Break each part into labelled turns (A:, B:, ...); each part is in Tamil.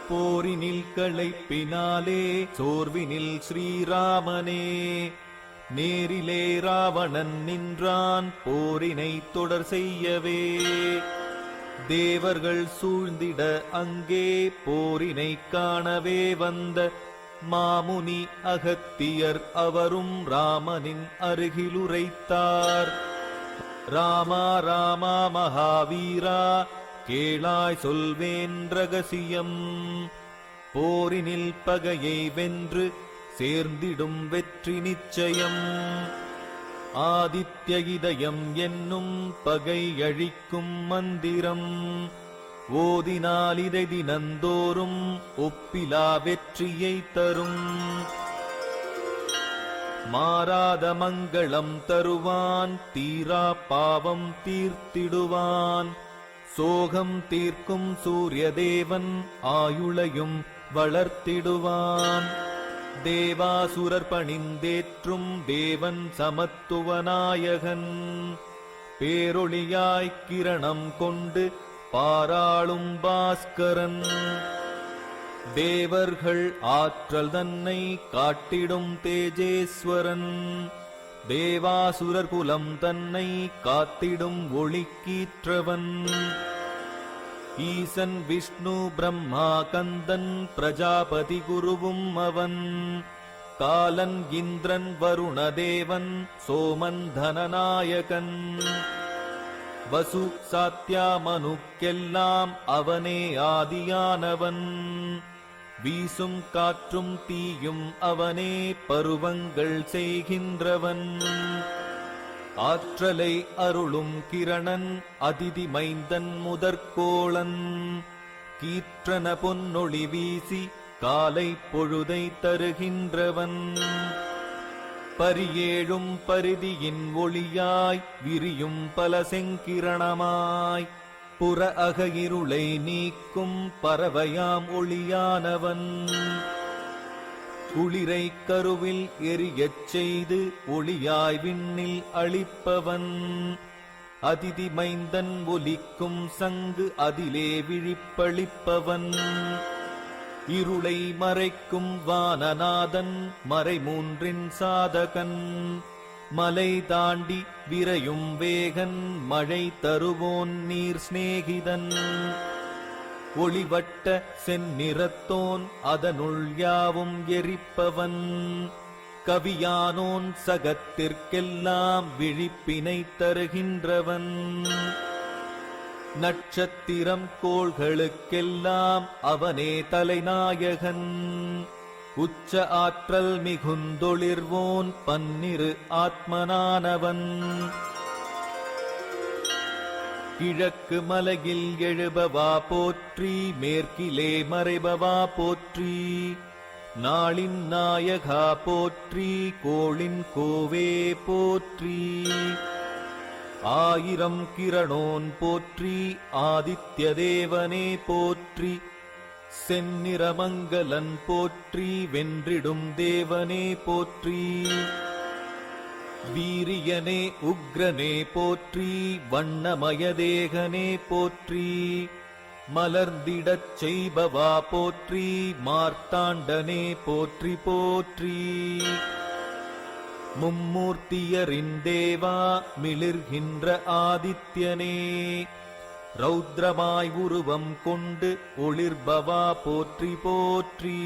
A: போரினில் களைப்பினாலே சோர்வினில் ஸ்ரீராமனே நேரிலே ராவணன் நின்றான் போரினை தொடர் செய்யவே தேவர்கள் சூழ்ந்திட அங்கே போரினை காணவே வந்த மாமுனி அகத்தியர் அவரும் ராமனின் அருகிலுரைத்தார். ராமா ராமா மகாவீரா கேளாய் சொல்வேன் ரகசியம் போரினில் பகையை வென்று சேர்ந்திடும் வெற்றி நிச்சயம் ஆதித்ய இதயம் என்னும் பகை அழிக்கும் மந்திரம் ஓதினால் இதை தினந்தோறும் ஒப்பிலா வெற்றியை தரும் மாறாத மங்களம் தருவான் தீரா பாவம் தீர்த்திடுவான் சோகம் தீர்க்கும் சூரியதேவன் ஆயுளையும் வளர்த்திடுவான் தேவாசுரர் பணிந்தேற்றும் தேவன் சமத்துவநாயகன் பேரொளியாய் கிரணம் கொண்டு பாராளும் பாஸ்கரன் தேவர்கள் ஆற்றல் தன்னை காட்டிடும் தேஜேஸ்வரன் தேவாசுரர் குலம் தன்னை காத்திடும் ஒளிக்கீற்றவன் ஈசன் விஷ்ணு பிரம்மா கந்தன் பிரஜாபதி குருவும் அவன் காலன் இந்திரன் வருணதேவன் சோமன் தனநாயகன் வசு சாத்யாமனுக்கெல்லாம் அவனே ஆதியானவன் வீசும் காற்றும் தீயும் அவனே பருவங்கள் செய்கின்றவன் ஆற்றலை அருளும் கிரணன் அதிதி மைந்தன் முதற்கோளன் கீற்றன பொன்னொளி வீசி காலை பொழுதை தருகின்றவன் பரியேழும் பரிதியின் ஒளியாய் விரியும் பல செங்கிரணமாய் புற அக இருளை நீக்கும் பறவையாம் ஒளியானவன் குளிரை கருவில் எரியச் செய்து ஒளியாய் விண்ணில் அளிப்பவன் அதிதி மைந்தன் ஒலிக்கும் சங்கு அதிலே விழிப்பளிப்பவன் இருளை மறைக்கும் வானநாதன் மறைமூன்றின் சாதகன் மலை தாண்டி விரையும் வேகன் மழை தருவோன் நீர் சிநேகிதன் ஒளிவட்ட செந்நிறத்தோன் அதனுள் யாவும் எரிப்பவன் கவியானோன் சகத்திற்கெல்லாம் விழிப்பினை தருகின்றவன் நட்சத்திரம் கோள்களுக்கெல்லாம் அவனே தலைநாயகன் உச்ச ஆற்றல் மிகுந்தொளிர்வோன் பன்னிரு ஆத்மனானவன் கிழக்கு மலையில் எழுபவா போற்றி மேற்கிலே மறைபவா போற்றி நாளின் நாயகா போற்றி கோளின் கோவே போற்றி ஆயிரம் கிரணோன் போற்றி ஆதித்ய தேவனே போற்றி செந்நிறமங்கலன் போற்றி வென்றிடும் தேவனே போற்றி வீரியனே உக்ரனே போற்றி வண்ணமயதேகனே போற்றி மலர்ந்திடச் செய்பவா போற்றி மார்த்தாண்டனே போற்றி போற்றி மும்மூர்த்தியரின் தேவா மிளிர்கின்ற ஆதித்யனே ரௌத்ரமாய் உருவம் கொண்டு ஒளிர்பவா போற்றி போற்றி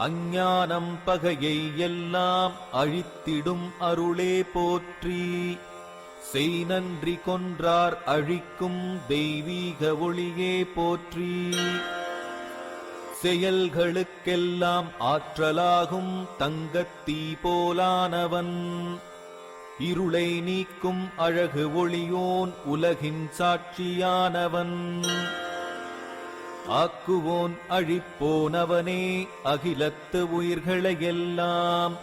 A: அஞ்ஞானம் பகையை எல்லாம் அழித்திடும் அருளே போற்றி செய் நன்றி கொன்றார் அழிக்கும் தெய்வீக ஒளியே போற்றி செயல்களுக்கெல்லாம் ஆற்றலாகும் தங்கத்தீ போலானவன் இருளை நீக்கும் அழகு ஒளியோன் உலகின் சாட்சியானவன் ஆக்குவோன் அழிப்போனவனே அகிலத்து உயிர்களையெல்லாம்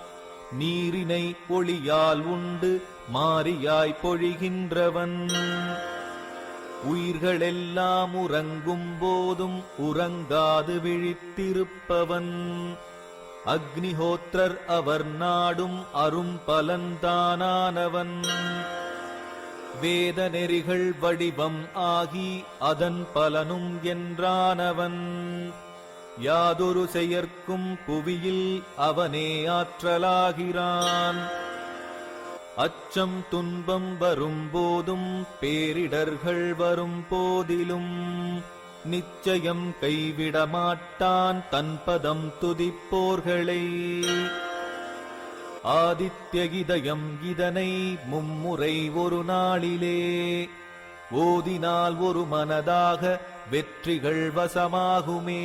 A: நீரினை ஒளியால் உண்டு மாரியாய் பொழிகின்றவன் உயிர்களெல்லாம் உறங்கும் போதும் உறங்காது விழித்திருப்பவன் அக்னிஹோத்திரர் அவர் நாடும் அரும் பலந்தானானவன் வேத நெறிகள் வடிவம் ஆகி அதன் பலனும் என்றானவன். யாதொரு செயற்கும் புவியில் அவனே ஆற்றலாகிறான். அச்சம் துன்பம் வரும்போதும் பேரிடர்கள் வரும் போதிலும் நிச்சயம் கைவிடமாட்டான் தன்பதம் துதிப்போர்களை. ஆதித்ய இதயம் இதனை மும்முறை ஒரு நாளிலே ஓதினால் ஒரு மனதாக வெற்றிகள் வசமாகுமே.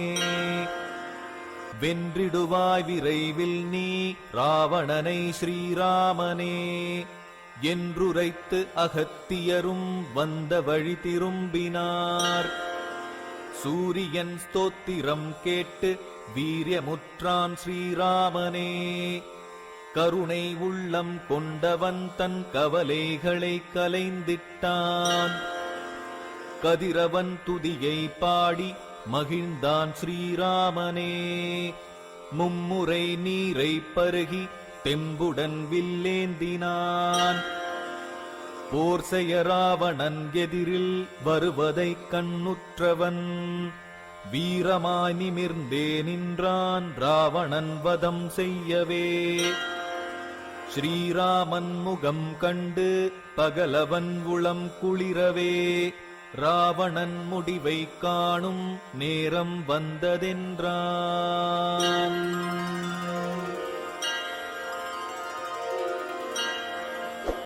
A: வென்றிடுவாய் விரைவில் நீ ராவணனை ஸ்ரீராமனே என்றுரைத்து அகத்தியரும் வந்த வழி திரும்பினார். சூரியன் ஸ்தோத்திரம் கேட்டு வீரியமுற்றான் ஸ்ரீராமனே. கருணை உள்ளம் கொண்டவன் தன் கவலைகளை கலைந்திட்டான். கதிரவன் துதியை பாடி மகிழ்ந்தான் ஸ்ரீராமனே. மும்முறை நீரை பருகி தெம்புடன் வில்லேந்தினான். போர் செய்ய ராவணன் எதிரில் வருவதை கண்ணுற்றவன் வீரமாய் நிமிர்ந்தே நின்றான் ராவணன் வதம் செய்யவே. ஸ்ரீராமன் முகம் கண்டு பகலவன் உளம் குளிரவே ராவணன் முடிவை காணும் நேரம் வந்ததென்றான்.